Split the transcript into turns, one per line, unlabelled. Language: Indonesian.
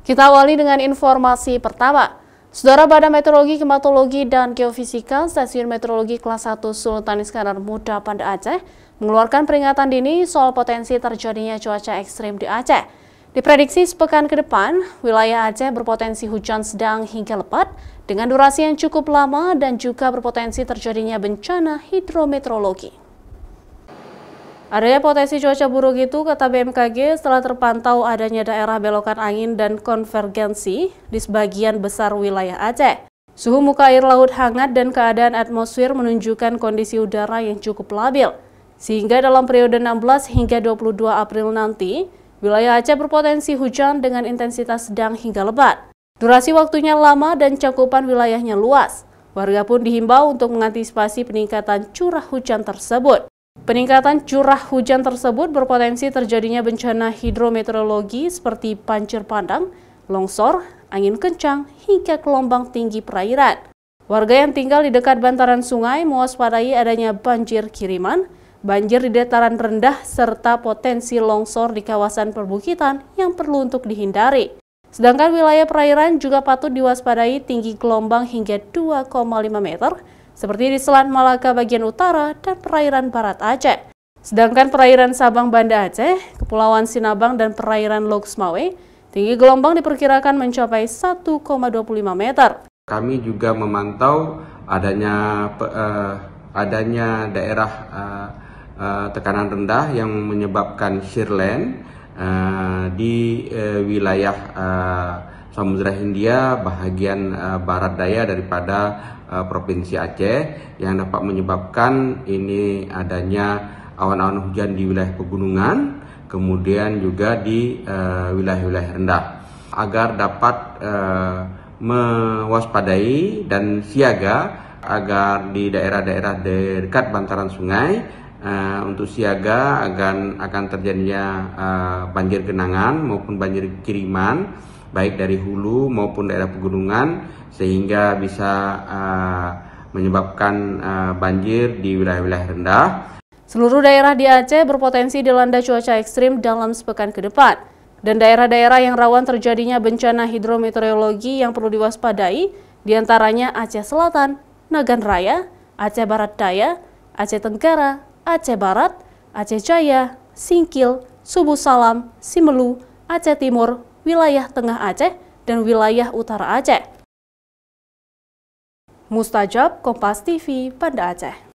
Kita awali dengan informasi pertama. Saudara, Badan Meteorologi, Klimatologi, dan Geofisika Stasiun Meteorologi Kelas 1 Sultan Iskandar Muda Banda Aceh mengeluarkan peringatan dini soal potensi terjadinya cuaca ekstrim di Aceh. Diprediksi sepekan ke depan, wilayah Aceh berpotensi hujan sedang hingga lebat dengan durasi yang cukup lama dan juga berpotensi terjadinya bencana hidrometeorologi. Adanya potensi cuaca buruk itu, kata BMKG, setelah terpantau adanya daerah belokan angin dan konvergensi di sebagian besar wilayah Aceh. Suhu muka air laut hangat dan keadaan atmosfer menunjukkan kondisi udara yang cukup labil. Sehingga dalam periode 16 hingga 22 April nanti, wilayah Aceh berpotensi hujan dengan intensitas sedang hingga lebat. Durasi waktunya lama dan cakupan wilayahnya luas. Warga pun dihimbau untuk mengantisipasi peningkatan curah hujan tersebut. Peningkatan curah hujan tersebut berpotensi terjadinya bencana hidrometeorologi seperti banjir bandang, longsor, angin kencang, hingga gelombang tinggi perairan. Warga yang tinggal di dekat bantaran sungai mewaspadai adanya banjir kiriman, banjir di dataran rendah, serta potensi longsor di kawasan perbukitan yang perlu untuk dihindari. Sedangkan wilayah perairan juga patut diwaspadai tinggi gelombang hingga 2,5 meter, seperti di Selat Malaka bagian utara dan perairan barat Aceh. Sedangkan perairan Sabang Banda Aceh, Kepulauan Sinabang, dan perairan Loksmawe, tinggi gelombang diperkirakan mencapai 1,25 meter.
Kami juga memantau adanya daerah tekanan rendah yang menyebabkan shear land di wilayah Samudra Hindia bahagian barat daya daripada Provinsi Aceh yang dapat menyebabkan ini adanya awan-awan hujan di wilayah pegunungan, kemudian juga di wilayah-wilayah rendah. Agar dapat mewaspadai dan siaga agar di daerah-daerah dekat bantaran sungai untuk siaga akan terjadinya banjir genangan maupun banjir kiriman, baik dari hulu maupun daerah pegunungan, sehingga bisa menyebabkan banjir di wilayah-wilayah rendah.
Seluruh daerah di Aceh berpotensi dilanda cuaca ekstrim dalam sepekan ke depan. Dan daerah-daerah yang rawan terjadinya bencana hidrometeorologi yang perlu diwaspadai, diantaranya Aceh Selatan, Nagan Raya, Aceh Barat Daya, Aceh Tenggara, Aceh Barat, Aceh Jaya, Singkil, Subu Salam, Simelu, Aceh Timur, wilayah Tengah Aceh, dan wilayah Utara Aceh. Mustajab, Kompas TV, Banda Aceh.